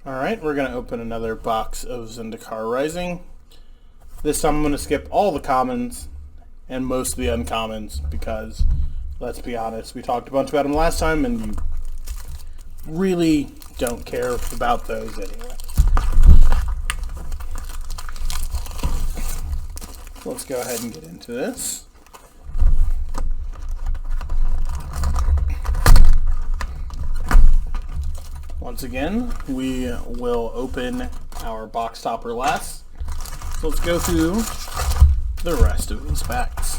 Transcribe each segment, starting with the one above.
Alright, we're going to open another box of Zendikar Rising. This time I'm going to skip all the commons and most of the uncommons because, let's be honest, we talked a bunch about them last time and you really don't care about those anyway. Let's go ahead and get into this. Once again, we will open our box topper last. So let's go through the rest of these packs.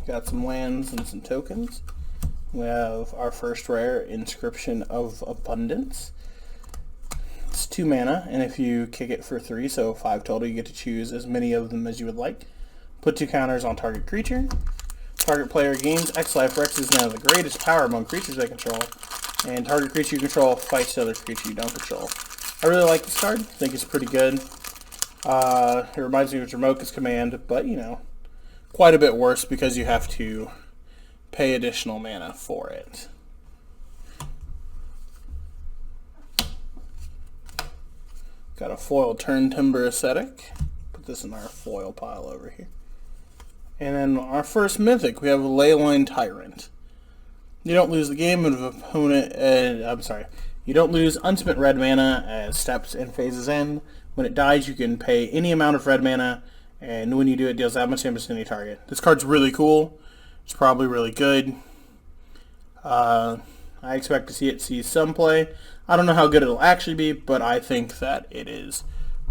Got some lands and some tokens. We have our first rare, Inscription of Abundance. It's 2 mana, and if you kick it for 3, so 5 total, you get to choose as many of them as you would like. Put 2 counters on target creature. Target player gains X life. Rex is now the greatest power among creatures they control, and target creature you control fights the other creature you don't control. I really like this card. I think it's pretty good. It reminds me of Dramoka's Command, but you know, quite a bit worse because you have to pay additional mana for it. Got a foil Turn Timber Ascetic. Put this in our foil pile over here. And then our first mythic, we have a Leyline Tyrant. You don't lose the game of opponent. You don't lose unspent red mana as steps and phases end. When it dies, you can pay any amount of red mana, and when you do, it deals that much damage to any target. This card's really cool. It's probably really good. I expect to see some play. I don't know how good it'll actually be, but I think that it is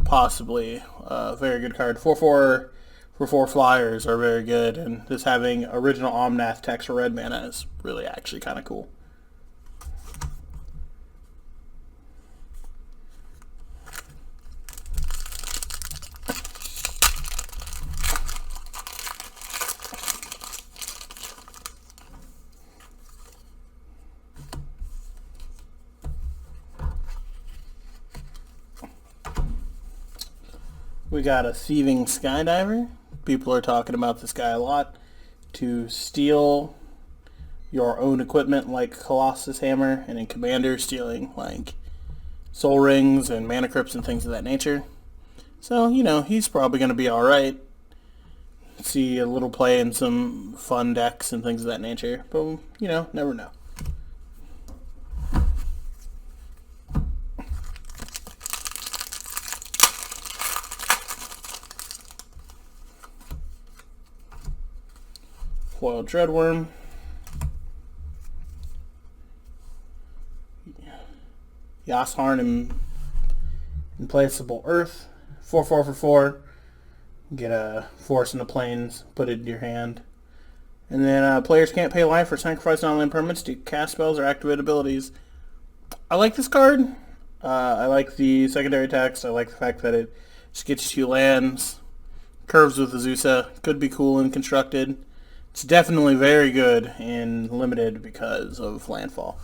possibly a very good card. 4/4 for 4 flyers are very good, and this having original Omnath text for red mana is really actually kind of cool. We got a Thieving Skydiver. People are talking about this guy a lot. To steal your own equipment like Colossus Hammer, and in Commander stealing like Soul Rings and Mana Crypts and things of that nature. So, you know, he's probably going to be alright. See a little play in some fun decks and things of that nature. But, you know, never know. Foil Dreadworm. Yasharn and Implacable Earth. 4/4 for 4. Get a Force in the Plains, put it in your hand. And then players can't pay life or sacrifice non-land permanents to cast spells or activate abilities. I like this card. I like the secondary text. I like the fact that it just gets you 2 lands. Curves with Azusa. Could be cool and constructed. It's definitely very good in limited because of landfall.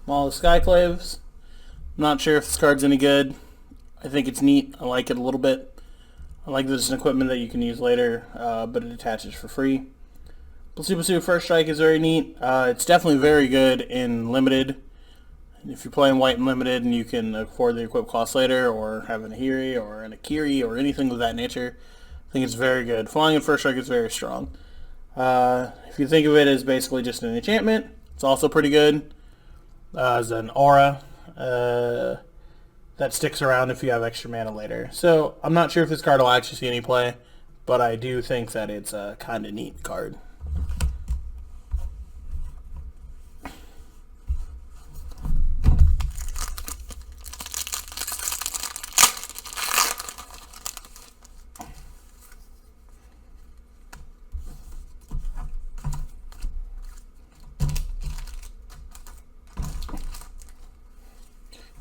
Maul of Skyclaves. I'm not sure if this card's any good. I think it's neat. I like it a little bit. I like that it's an equipment that you can use later, but it attaches for free. Blasubasu First Strike is very neat. It's definitely very good in Limited. If you're playing white and Limited and you can afford the equip cost later, or have an Ahiri or an Akiri or anything of that nature, I think it's very good. Flying in First Strike is very strong. If you think of it as basically just an enchantment, it's also pretty good. As an aura. That sticks around if you have extra mana later. So I'm not sure if this card will actually see any play, but I do think that it's a kind of neat card.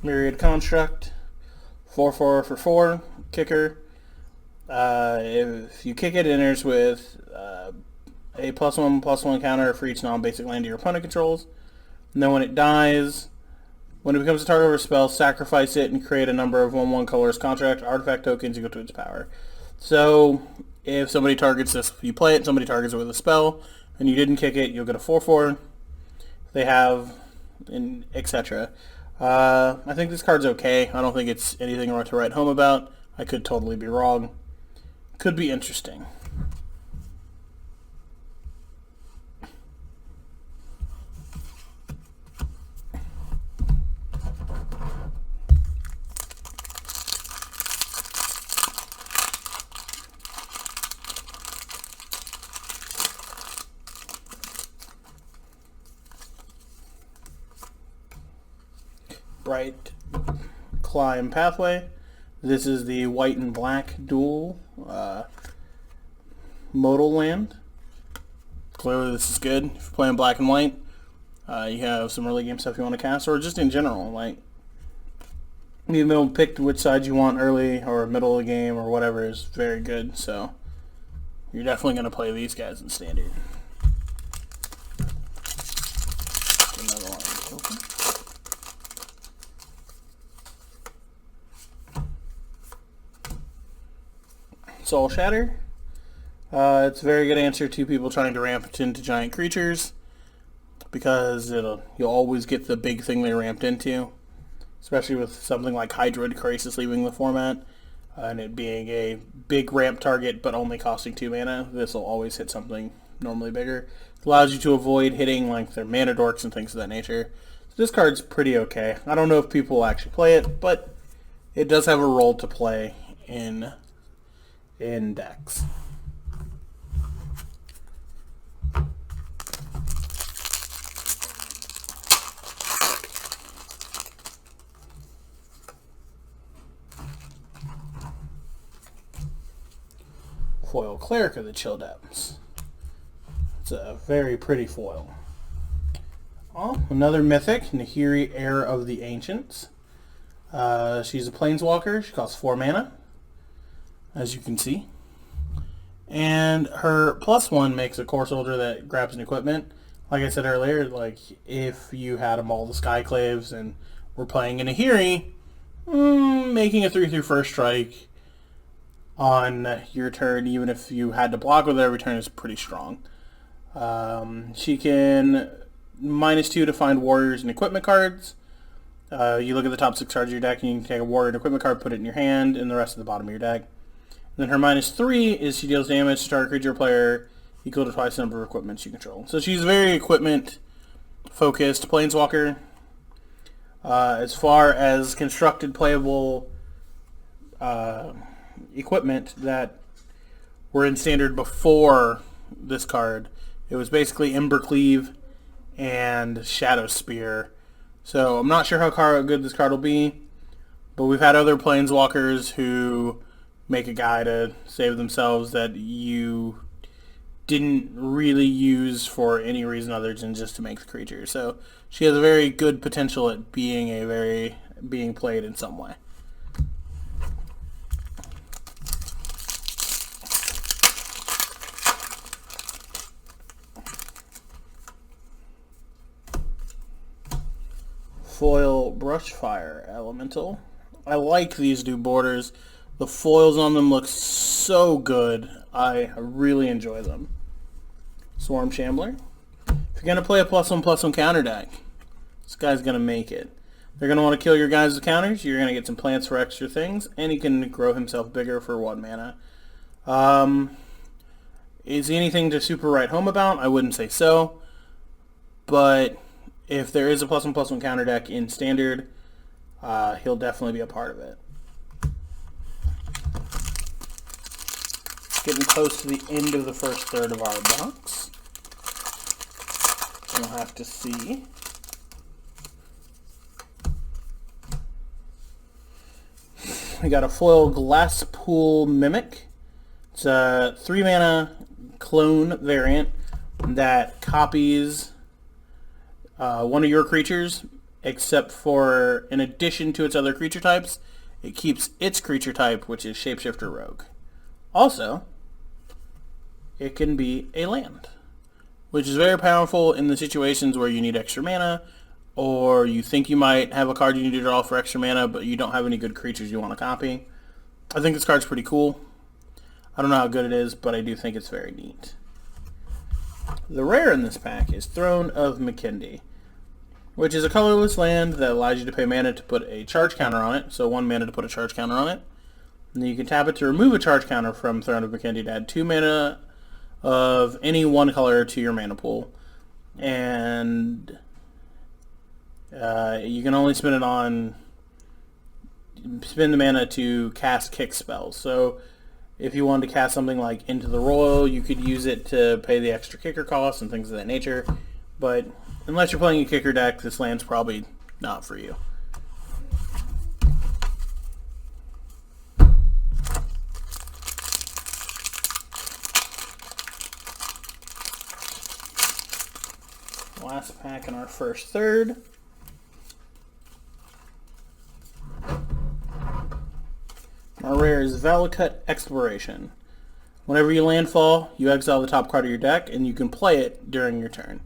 Myriad Construct, 4/4 for 4, kicker. If you kick it, it enters with a +1/+1 counter for each non-basic land your opponent controls. And then when it dies, when it becomes a target of a spell, sacrifice it and create a number of 1/1 colorless contract artifact tokens equal to its power. So if somebody targets this, you play it, somebody targets it with a spell, and you didn't kick it, you'll get a 4/4. They have, and etc. I think this card's okay. I don't think it's anything to write home about. I could totally be wrong. Could be interesting. Bright Climb Pathway. This is the white and black dual modal land. Clearly this is good. If you're playing black and white, you have some early game stuff you want to cast, or just in general, like, even though pick which side you want early or middle of the game or whatever is very good, so you're definitely going to play these guys in standard. Another one open. Soul Shatter. It's a very good answer to people trying to ramp it into giant creatures, because you'll always get the big thing they ramped into, especially with something like Hydroid Crisis leaving the format, and it being a big ramp target but only costing 2 mana. This will always hit something normally bigger. It allows you to avoid hitting like their mana dorks and things of that nature. So this card's pretty okay. I don't know if people will actually play it, but it does have a role to play in decks. Foil Cleric of the Chill Depths. It's a very pretty foil. Oh, another mythic, Nahiri, Heir of the Ancients. She's a planeswalker. She costs 4 mana, as you can see. And her +1 makes a core soldier that grabs an equipment. Like I said earlier, like if you had them all the Skyclaves and were playing a Nahiri, making a 3/3 first strike on your turn, even if you had to block with it every turn, is pretty strong. She can -2 to find warriors and equipment cards. You look at the top 6 cards of your deck, and you can take a warrior and equipment card, put it in your hand, and the rest at the bottom of your deck. And then her -3 is she deals damage to target creature player equal to twice the number of equipments you control. So she's a very equipment-focused planeswalker. As far as constructed playable equipment that were in standard before this card, it was basically Embercleave and Shadow Spear. So I'm not sure how good this card will be, but we've had other planeswalkers who make a guy to save themselves that you didn't really use for any reason other than just to make the creature. So she has a very good potential at being played in some way. Foil Brushfire Elemental. I like these new borders. The foils on them look so good. I really enjoy them. Swarm Shambler. If you're going to play a +1/+1 counter deck, this guy's going to make it. They're going to want to kill your guys' counters. You're going to get some plants for extra things, and he can grow himself bigger for 1 mana. Is he anything to super write home about? I wouldn't say so. But if there is a +1/+1 counter deck in Standard, he'll definitely be a part of it. Getting close to the end of the first third of our box. We'll have to see. We got a foil Glasspool Mimic. It's a 3 mana clone variant that copies one of your creatures except for, in addition to its other creature types, it keeps its creature type, which is Shapeshifter Rogue. Also, it can be a land, which is very powerful in the situations where you need extra mana, or you think you might have a card you need to draw for extra mana, but you don't have any good creatures you want to copy. I think this card's pretty cool. I don't know how good it is, but I do think it's very neat. The rare in this pack is Throne of Makindi, which is a colorless land that allows you to pay mana to put a charge counter on it, so 1 mana to put a charge counter on it. And then you can tap it to remove a charge counter from Throne of Makindi to add 2 mana of any one color to your mana pool. And you can only spend the mana to cast kick spells. So if you wanted to cast something like Into the Royal, you could use it to pay the extra kicker costs and things of that nature. But unless you're playing a kicker deck, this land's probably not for you. Last pack in our first third. Our rare is Valakut Exploration. Whenever you landfall, you exile the top card of your deck, and you can play it during your turn.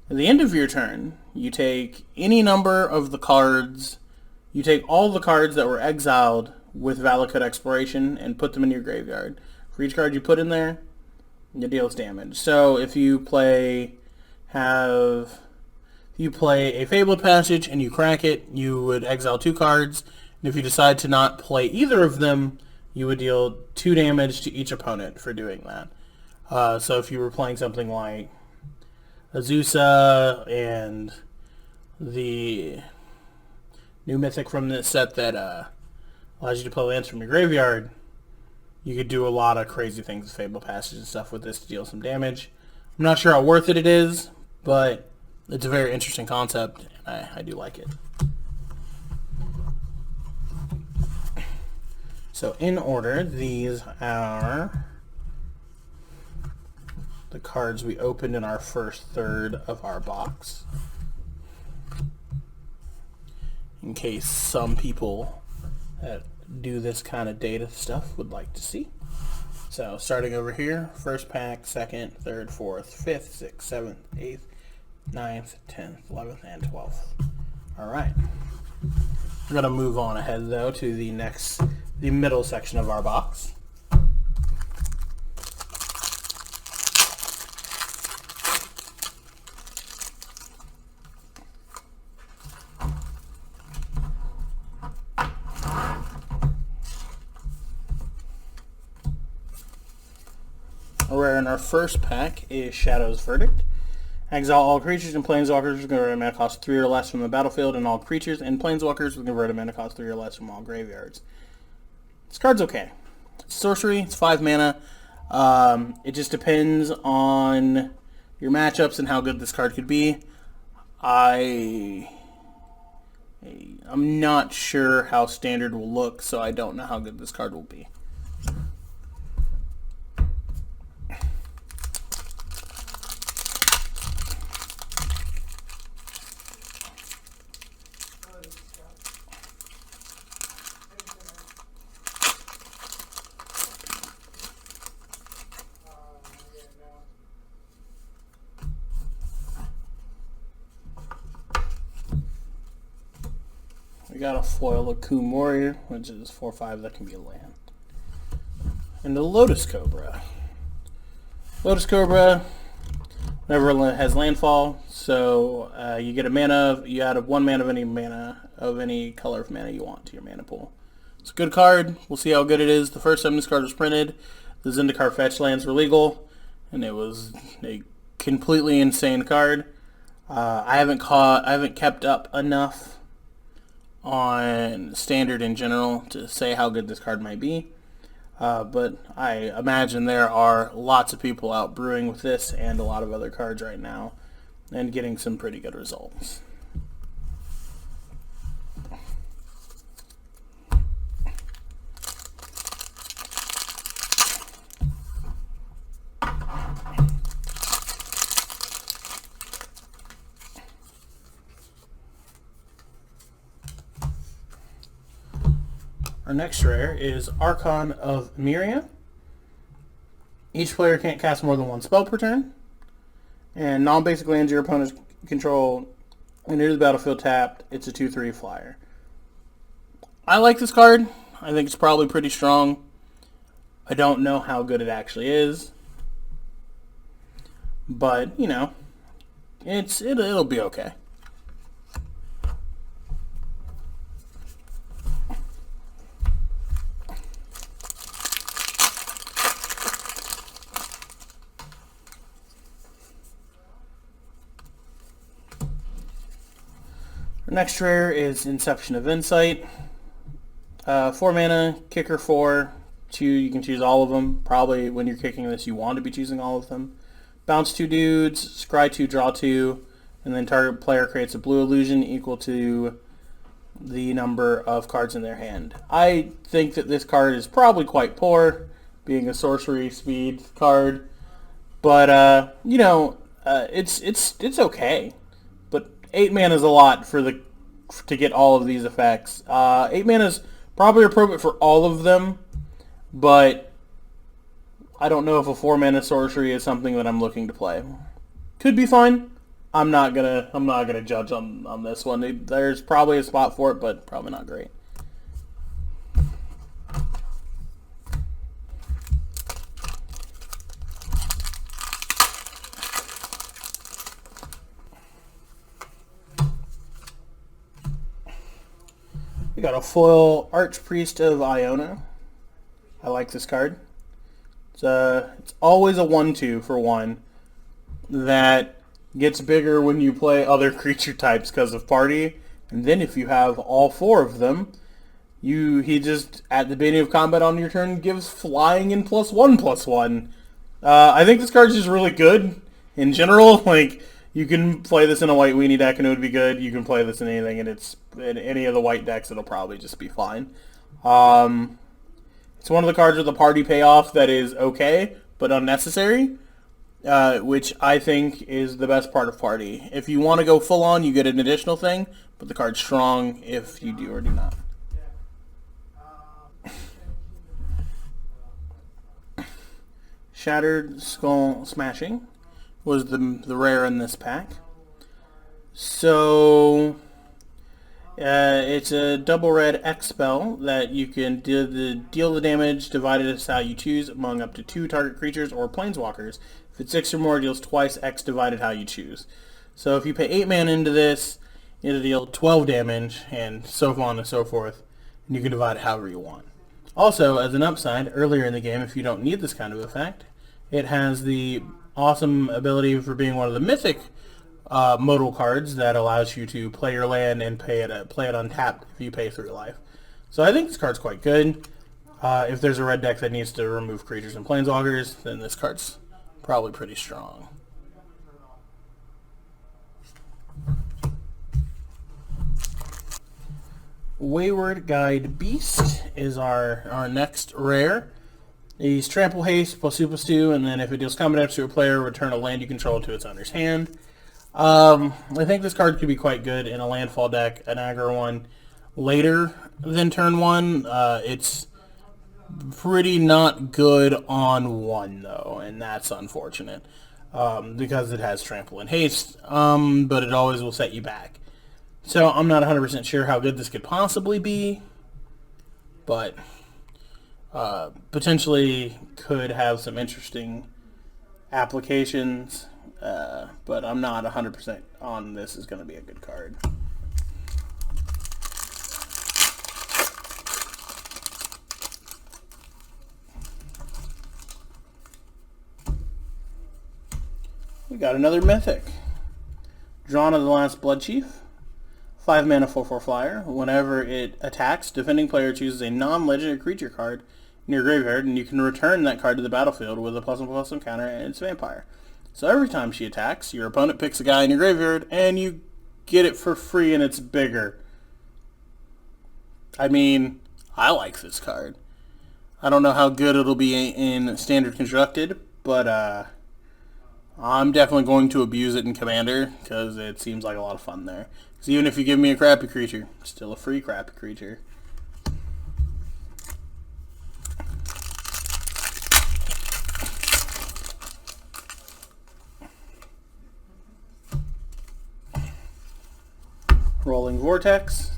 At the end of your turn, you take any number of the cards, you take all the cards that were exiled with Valakut Exploration and put them in your graveyard. For each card you put in there, it deals damage. So if you play a Fabled Passage and you crack it, you would exile 2 cards. And if you decide to not play either of them, you would deal 2 damage to each opponent for doing that. So if you were playing something like Azusa and the new mythic from this set that allows you to play lands from your graveyard, you could do a lot of crazy things with Fabled Passage and stuff with this to deal some damage. I'm not sure how worth it is, but it's a very interesting concept, and I do like it. So in order, these are the cards we opened in our first third of our box, in case some people that do this kind of data stuff would like to see. So starting over here, first pack, second, third, fourth, fifth, sixth, seventh, eighth, 9th, 10th, 11th, and 12th. Alright. We're going to move on ahead, though, to the middle section of our box. Rare in our first pack is Shadow's Verdict. Exile all creatures and planeswalkers with converted mana cost 3 or less from the battlefield, and all creatures and planeswalkers with converted mana cost 3 or less from all graveyards. This card's okay. It's sorcery, it's 5 mana. It just depends on your matchups and how good this card could be. I'm not sure how standard will look, so I don't know how good this card will be. We got a foil Akum Warrior, which is 4/5 that can be a land. And the Lotus Cobra. Lotus Cobra never has landfall, so you get a mana. You add 1 mana of any color of mana you want to your mana pool. It's a good card. We'll see how good it is. The first time this card was printed, the Zendikar fetch lands were legal, and it was a completely insane card. I haven't kept up enough on standard in general to say how good this card might be, but I imagine there are lots of people out brewing with this and a lot of other cards right now and getting some pretty good results. Our next rare is Archon of Myria. Each player can't cast more than one spell per turn. And non-basic lands your opponent's control and enter the battlefield tapped. It's a 2/3 flyer. I like this card. I think it's probably pretty strong. I don't know how good it actually is. But, you know, it'll be okay. Our next rare is Inception of Insight. 4 mana, kicker 4. You can choose all of them. Probably when you're kicking this, you want to be choosing all of them. Bounce 2 dudes, scry 2, draw 2, and then target player creates a blue illusion equal to the number of cards in their hand. I think that this card is probably quite poor, being a sorcery speed card, but you know, it's okay. But 8 mana is a lot to get all of these effects. 8 mana is probably appropriate for all of them, but I don't know if a 4 mana sorcery is something that I'm looking to play. Could be fine. I'm not gonna judge on this one. There's probably a spot for it, but probably not great. We got a foil Archpriest of Iona. I like this card. It's always a 1/2 for 1 that gets bigger when you play other creature types because of party, and then if you have all 4 of them, he just at the beginning of combat on your turn gives flying and +1/+1. I think this card's just really good in general. Like, you can play this in a white weenie deck and it would be good. You can play this in anything, and it's in any of the white decks it'll probably just be fine. It's one of the cards with a party payoff that is okay but unnecessary, which I think is the best part of party. If you want to go full on, you get an additional thing, but the card's strong if you do or do not. Shattered Skull Smashing was the rare in this pack. So it's a double red X spell that you can deal the damage divided as how you choose among up to 2 target creatures or planeswalkers. If it's 6 or more, it deals twice X divided how you choose. So if you pay 8 mana into this, it'll deal 12 damage, and so on and so forth, and you can divide it however you want. Also, as an upside, earlier in the game, if you don't need this kind of effect, it has the awesome ability for being one of the mythic modal cards that allows you to play your land and play it untapped if you pay 3 life. So I think this card's quite good. If there's a red deck that needs to remove creatures and planeswalkers, then this card's probably pretty strong. Wayward Guide Beast is our next rare. He's Trample Haste +2/+2, and then if it deals combat damage to a player, return a land you control to its owner's hand. I think this card could be quite good in a landfall deck, an aggro one, later than turn 1. It's pretty not good on 1, though, and that's unfortunate, because it has Trample and Haste, but it always will set you back. So I'm not 100% sure how good this could possibly be, but potentially could have some interesting applications, but I'm not 100% on this is going to be a good card. We got another Mythic. Drawn of the Last Blood Chief. 5 mana 4/4 flyer. Whenever it attacks, defending player chooses a non-legendary creature card in your graveyard, and you can return that card to the battlefield with a +1/+1 counter and it's vampire. So every time she attacks, your opponent picks a guy in your graveyard and you get it for free, and it's bigger. I mean, I like this card. I don't know how good it'll be in Standard Constructed, but I'm definitely going to abuse it in Commander because it seems like a lot of fun there. Because even if you give me a crappy creature, it's still a free crappy creature. Rolling Vortex.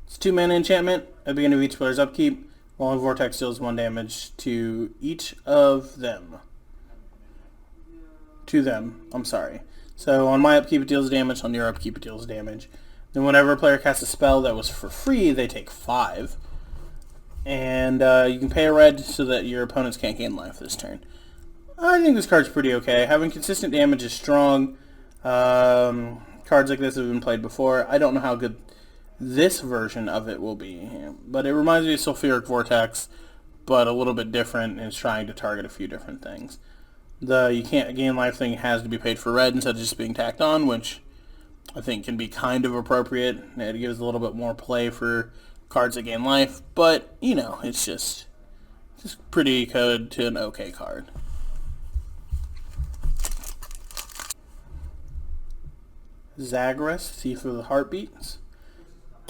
It's 2-mana enchantment. At the beginning of each player's upkeep, Rolling Vortex deals 1 damage to each of them. I'm sorry. So on my upkeep it deals damage, on your upkeep it deals damage. Then whenever a player casts a spell that was for free, they take 5. And you can pay a red so that your opponents can't gain life this turn. I think this card's pretty okay. Having consistent damage is strong. Cards like this have been played before. I don't know how good this version of it will be, but it reminds me of Sulfuric Vortex, but a little bit different, and it's trying to target a few different things. The you can't gain life thing has to be paid for red instead of just being tacked on, which I think can be kind of appropriate. It gives a little bit more play for cards that gain life, but, you know, it's just pretty good to an okay card. Zagreus, Thief of the Heartbeats.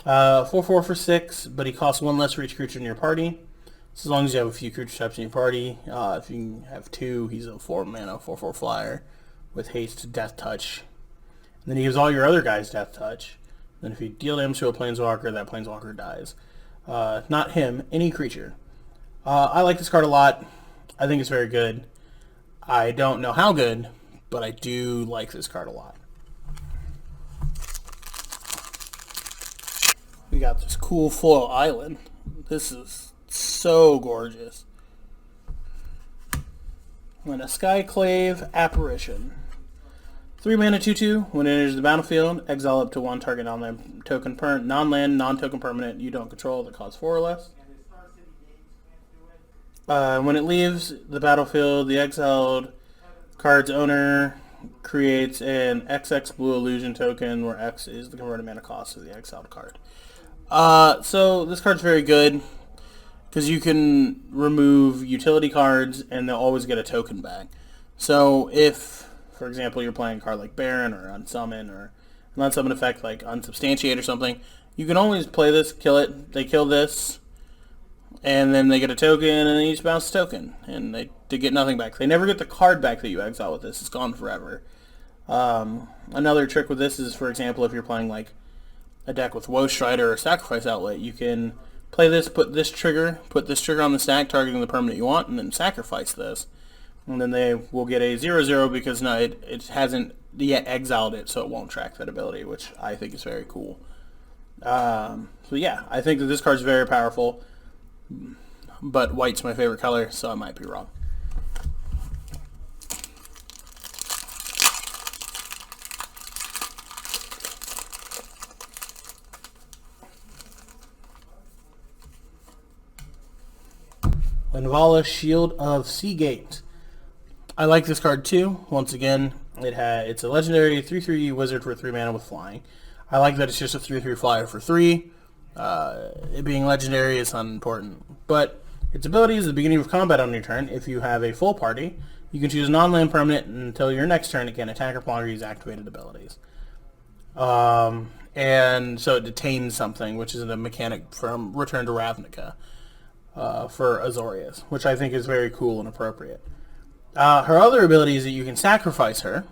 4/4 for 6, but he costs 1 less for each creature in your party. So as long as you have a few creature types in your party. If you have 2, he's a 4-mana 4/4 flyer with haste, death touch. And then he gives all your other guys death touch. Then if you deal damage to a planeswalker, that planeswalker dies. Not him, any creature. I like this card a lot. I think it's very good. I don't know how good, but I do like this card a lot. We got this cool foil island. This is so gorgeous. And a Skyclave Apparition. 3 mana 2/2. When it enters the battlefield, exile up to 1 target non-land, non-token permanent you don't control that costs 4 or less. When it leaves the battlefield, the exiled card's owner creates an XX blue illusion token where X is the converted mana cost of the exiled card. So this card's very good because you can remove utility cards and they'll always get a token back. So if, for example, you're playing a card like Baron or Unsummon or an Unsummon effect like Unsubstantiate or something, you can always play this, kill it, they kill this, and then they get a token, and then you just bounce the token, and they get nothing back. They never get the card back that you exile with this. It's gone forever. Another trick with this is, for example, if you're playing like a deck with Woe Strider or Sacrifice Outlet, you can play this, put this trigger on the stack targeting the permanent you want, and then sacrifice this. And then they will get a 0/0 because it hasn't yet exiled it, so it won't track that ability, which I think is very cool. So yeah, I think that this card's very powerful, but white's my favorite color, so I might be wrong. Linvala, Shield of Seagate. I like this card too. Once again, it's a legendary 3/3 wizard for 3 mana with flying. I like that it's just a 3/3 flyer for 3. It being legendary is unimportant, but its ability is at the beginning of combat on your turn. If you have a full party, you can choose a non-land permanent until your next turn. It can attack or play or use activated abilities. And so it detains something, which is a mechanic from Return to Ravnica for Azorius, which I think is very cool and appropriate. Her other ability is that you can sacrifice her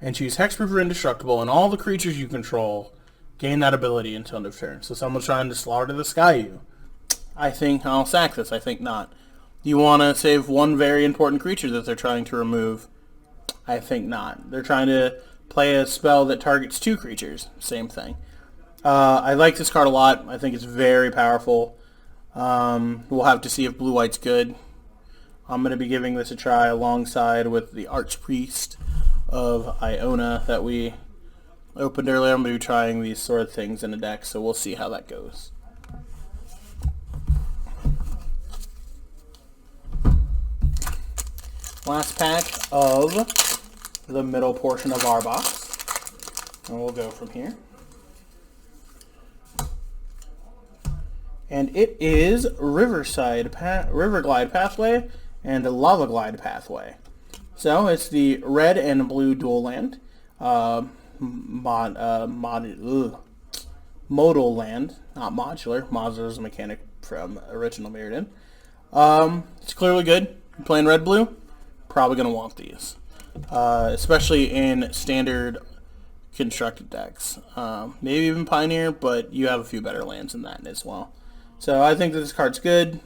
and choose Hexproof or Indestructible, and all the creatures you control gain that ability until end of turn. So someone's trying to slaughter the sky you. I think I'll sack this. I think not. You want to save one very important creature that they're trying to remove. I think not. They're trying to play a spell that targets 2 creatures. Same thing. I like this card a lot. I think it's very powerful. We'll have to see if blue-white's good. I'm going to be giving this a try alongside with the Archpriest of Iona that we opened earlier. I'm going to be trying these sort of things in a deck, so we'll see how that goes. Last pack of the middle portion of our box, and we'll go from here. And it is Riverglide Pathway and Lava Glide Pathway. So it's the red and blue dual land, modal land, not modular. Modular is a mechanic from original Mirrodin. It's clearly good. You're playing red-blue, probably going to want these. Especially in standard constructed decks. Maybe even Pioneer, but you have a few better lands than that as well. So I think that this card's good.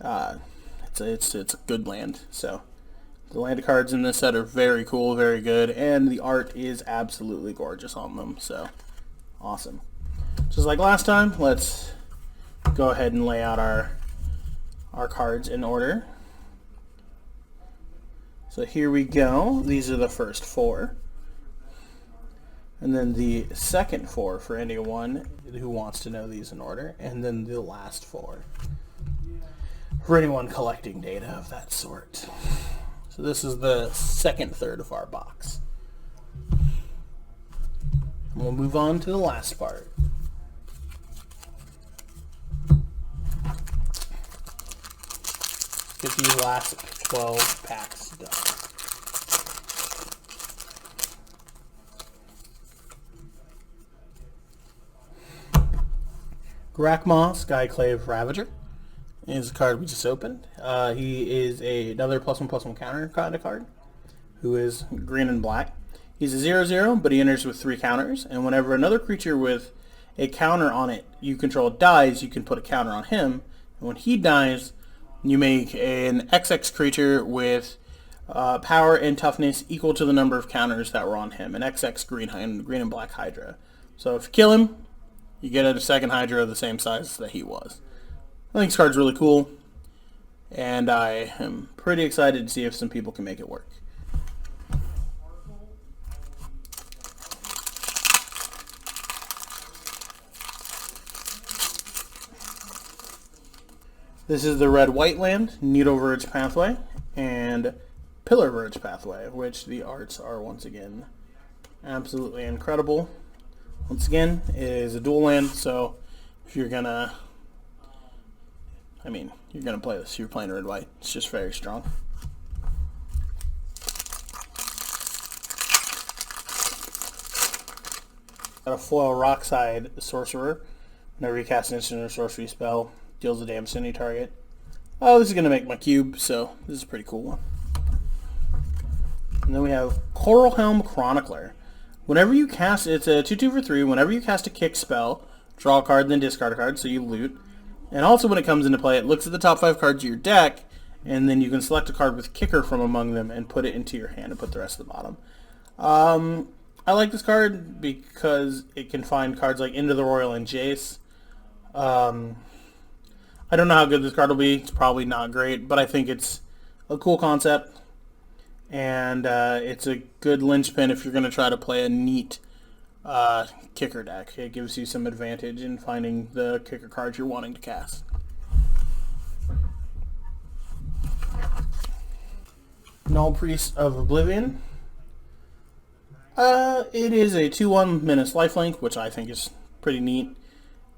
It's a good land. So the land cards in this set are very cool, very good, and the art is absolutely gorgeous on them. So awesome. Just like last time, let's go ahead and lay out our cards in order. So here we go. These are the first 4. And then the second 4 for anyone who wants to know these in order. And then the last 4 for anyone collecting data of that sort. So this is the second third of our box. And we'll move on to the last part. Get these last 12 packs done. Grakmaw, Skyclave Ravager is a card we just opened. He is another +1/+1 counter kind of card who is green and black. He's a 0/0, but he enters with 3 counters, and whenever another creature with a counter on it you control dies, you can put a counter on him, and when he dies, you make an XX creature with power and toughness equal to the number of counters that were on him, an XX green and black Hydra. So if you kill him, you get a second Hydra of the same size that he was. I think this card's really cool, and I am pretty excited to see if some people can make it work. This is the red-white land, Needle Verge Pathway, and Pillar Verge Pathway, which the arts are once again absolutely incredible. Once again, it is a dual land, so if you're gonna, you're gonna play this. You're playing red-white. It's just very strong. Got a foil Rockside Sorcerer. Whenever you cast an instant or sorcery spell, deals a damage to any target. Oh, this is going to make my cube, so this is a pretty cool one. And then we have Coral Helm Chronicler. Whenever you cast, it's a 2/2 for 3. Whenever you cast a kick spell, draw a card, then discard a card, so you loot. And also when it comes into play, it looks at the top 5 cards of your deck, and then you can select a card with kicker from among them and put it into your hand and put the rest at the bottom. I like this card because it can find cards like Into the Royal and Jace. I don't know how good this card will be. It's probably not great, but I think it's a cool concept, and it's a good linchpin if you're going to try to play a neat kicker deck. It gives you some advantage in finding the kicker cards you're wanting to cast. Null Priest of Oblivion. It is a 2/1 Menace Lifelink, which I think is pretty neat.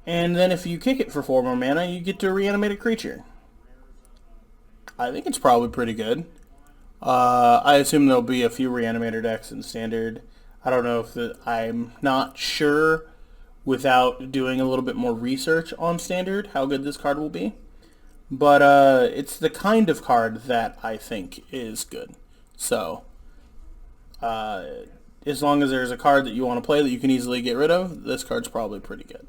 And then if you kick it for 4 more mana, you get to reanimate a creature. I think it's probably pretty good. I assume there'll be a few reanimator decks in Standard. I don't know if I'm not sure without doing a little bit more research on Standard how good this card will be. But it's the kind of card that I think is good. So as long as there's a card that you want to play that you can easily get rid of, this card's probably pretty good.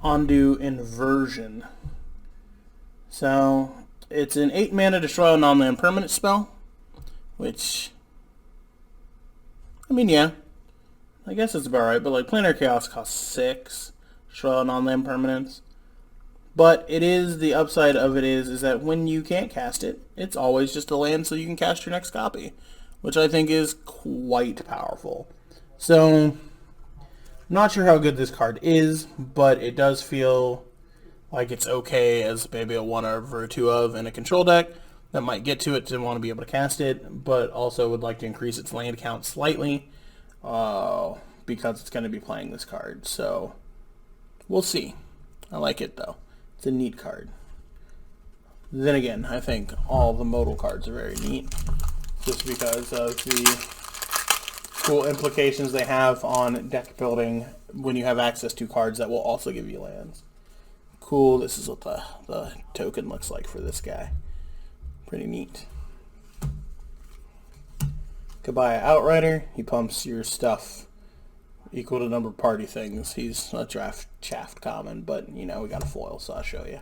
Ondu Inversion. So it's an 8 mana destroy a non-land permanent spell, which, yeah, I guess it's about right, but like Planar Chaos costs 6, destroy a non-land permanents. But it is, the upside of it is that when you can't cast it, it's always just a land so you can cast your next copy, which I think is quite powerful. So not sure how good this card is, but it does feel like it's okay as maybe a 1 or 2 of in a control deck that might get to it to want to be able to cast it, but also would like to increase its land count slightly because it's going to be playing this card. So we'll see. I like it though. It's a neat card. Then again, I think all the modal cards are very neat just because of the cool implications they have on deck building when you have access to cards that will also give you lands. Cool. This is what the token looks like for this guy. Pretty neat. Goodbye Outrider. He pumps your stuff equal to number of party things. He's a draft shaft common, but you know we got a foil, so I'll show you.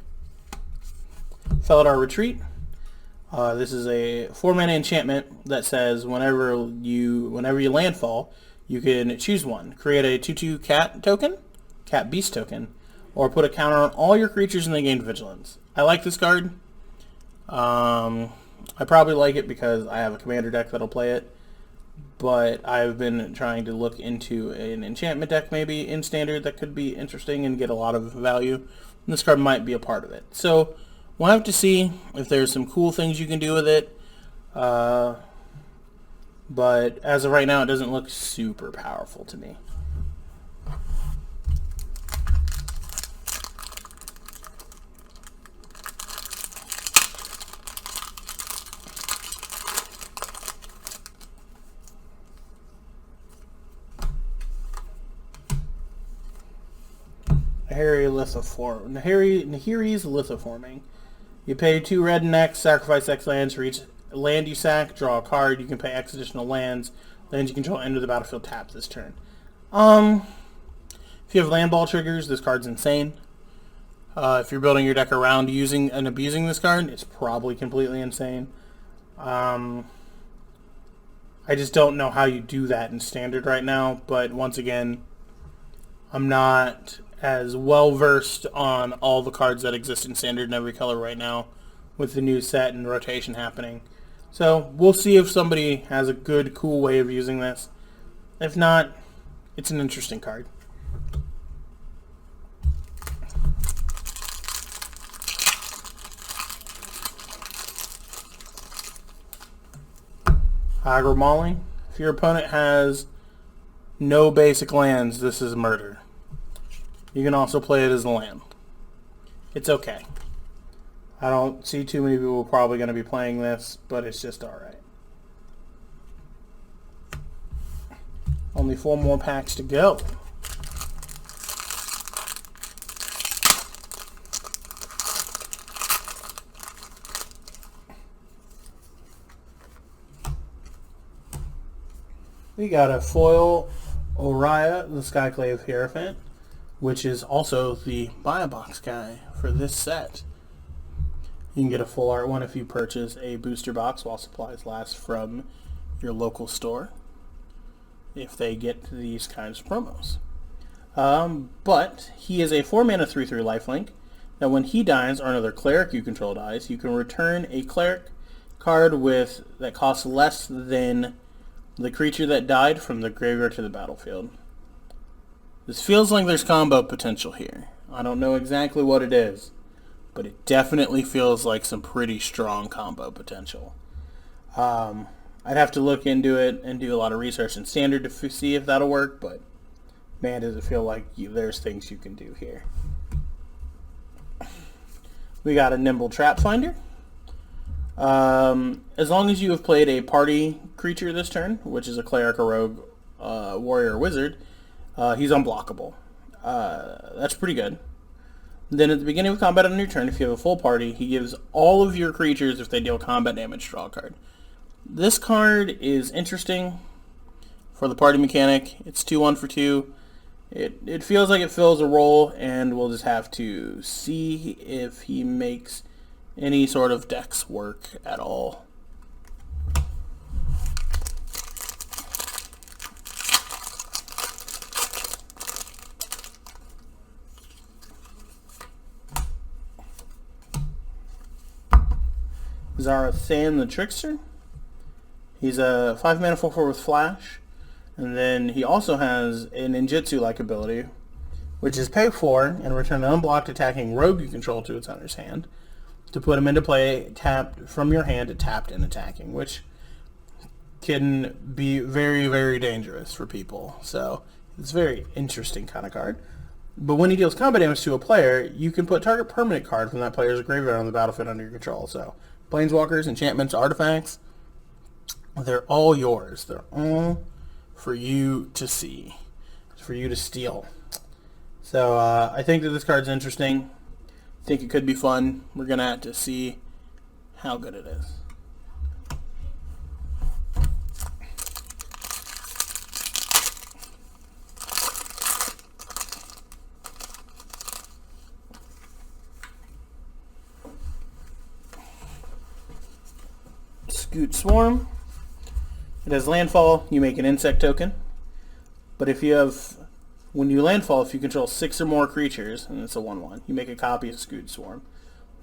Felidar Retreat. This is a 4-mana enchantment that says whenever you landfall, you can choose one. Create a 2/2 cat token, cat beast token, or put a counter on all your creatures and they gain vigilance. I like this card. I probably like it because I have a commander deck that'll play it, but I've been trying to look into an enchantment deck maybe in Standard that could be interesting and get a lot of value. And this card might be a part of it. So we'll have to see if there's some cool things you can do with it. But as of right now, it doesn't look super powerful to me. Nahiri's Lithoforming. You pay 2 red and X, sacrifice X lands for each land you sack, draw a card. You can pay X additional lands. Lands you control enter the battlefield tapped this turn. If you have land ball triggers, this card's insane. If you're building your deck around using and abusing this card, it's probably completely insane. I just don't know how you do that in Standard right now, but once again, I'm not as well versed on all the cards that exist in Standard in every color right now with the new set and rotation happening. So we'll see if somebody has a good, cool way of using this. If not, it's an interesting card. Aggro Mauling. If your opponent has no basic lands, this is murder. You can also play it as a land. It's okay. I don't see too many people probably going to be playing this, but it's just alright. Only 4 more packs to go. We got a foil Oriah, the Skyclave Hierophant, which is also the buy a box guy for this set. You can get a full art one if you purchase a booster box while supplies last from your local store, if they get these kinds of promos. But he is a 4-mana 3/3 lifelink. Now when he dies, or another cleric you control dies, you can return a cleric card that costs less than the creature that died from the graveyard to the battlefield. This feels like there's combo potential here. I don't know exactly what it is, but it definitely feels like some pretty strong combo potential. I'd have to look into it and do a lot of research in Standard to see if that'll work, but man, does it feel like there's things you can do here. We got a Nimble Trap Finder. As long as you have played a party creature this turn, which is a cleric, a rogue, warrior, or wizard, he's unblockable. That's pretty good. Then at the beginning of combat on your turn, if you have a full party, he gives all of your creatures, if they deal combat damage, draw a card. This card is interesting for the party mechanic. It's 2/1 for 2. It feels like it fills a role, and we'll just have to see if he makes any sort of decks work at all. Zarathan the Trickster. He's a 5-mana 4/4 with Flash. And then he also has an ninjutsu-like ability, which is pay 4 and return an unblocked attacking rogue you control to its owner's hand to put him into play tapped from your hand to tapped and attacking, which can be very, very dangerous for people. So it's a very interesting kind of card. But when he deals combat damage to a player, you can put target permanent card from that player's graveyard on the battlefield under your control. So planeswalkers, enchantments, artifacts, they're all yours. They're all for you to see, for you to steal. So I think that this card's interesting. I think it could be fun. We're going to have to see how good it is. Scoot Swarm. It has landfall. You make an insect token. But if you have, when you landfall, if you control 6 or more creatures, and it's a 1/1, you make a copy of Scoot Swarm.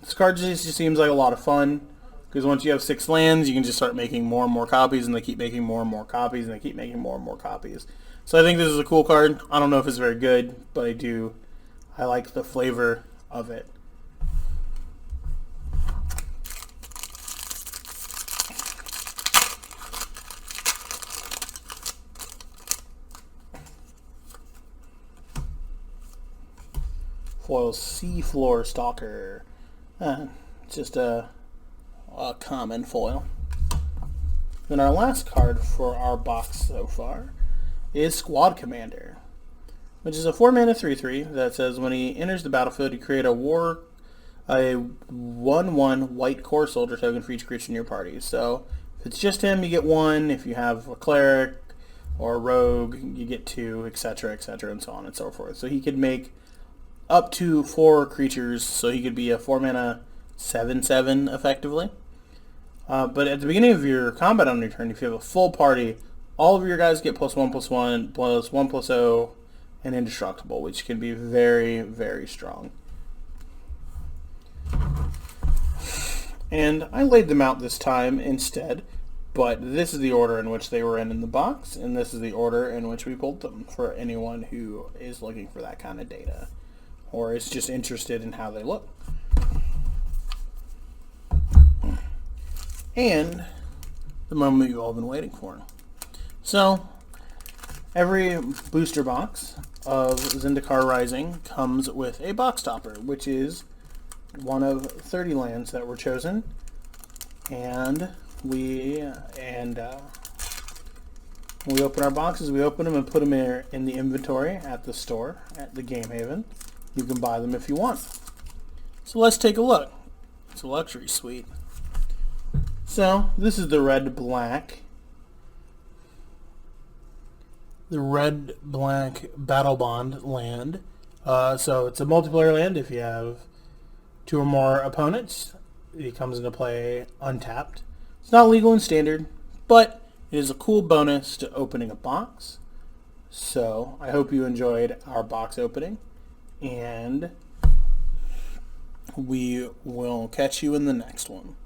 This card just seems like a lot of fun, because once you have 6 lands, you can just start making more and more copies, and they keep making more and more copies, and they keep making more and more copies. So I think this is a cool card. I don't know if it's very good, but I like the flavor of it. Foil Seafloor Stalker. Just a common foil. Then our last card for our box so far is Squad Commander, which is a 4-mana 3/3 that says when he enters the battlefield, you create a 1/1 white core soldier token for each creature in your party. So if it's just him, you get 1. If you have a cleric or a rogue, you get 2, etc., etc., and so on and so forth. So he could make up to 4 creatures, so he could be a 4-mana 7/7 effectively. But at the beginning of your combat on your turn, if you have a full party, all of your guys get +1/+1, +1/+0, and indestructible, which can be very, very strong. And I laid them out this time instead, but this is the order in which they were in the box, and this is the order in which we pulled them for anyone who is looking for that kind of data, or is just interested in how they look. And the moment you've all been waiting for. So, every booster box of Zendikar Rising comes with a box topper, which is one of 30 lands that were chosen. And we when we open our boxes, we open them and put them in the inventory at the store, at the Game Haven. You can buy them if you want. So let's take a look. It's a luxury suite. So this is the red-black Battle Bond land. So it's a multiplayer land. If you have 2 or more opponents, it comes into play untapped. It's not legal in Standard, but it is a cool bonus to opening a box. So I hope you enjoyed our box opening, and we will catch you in the next one.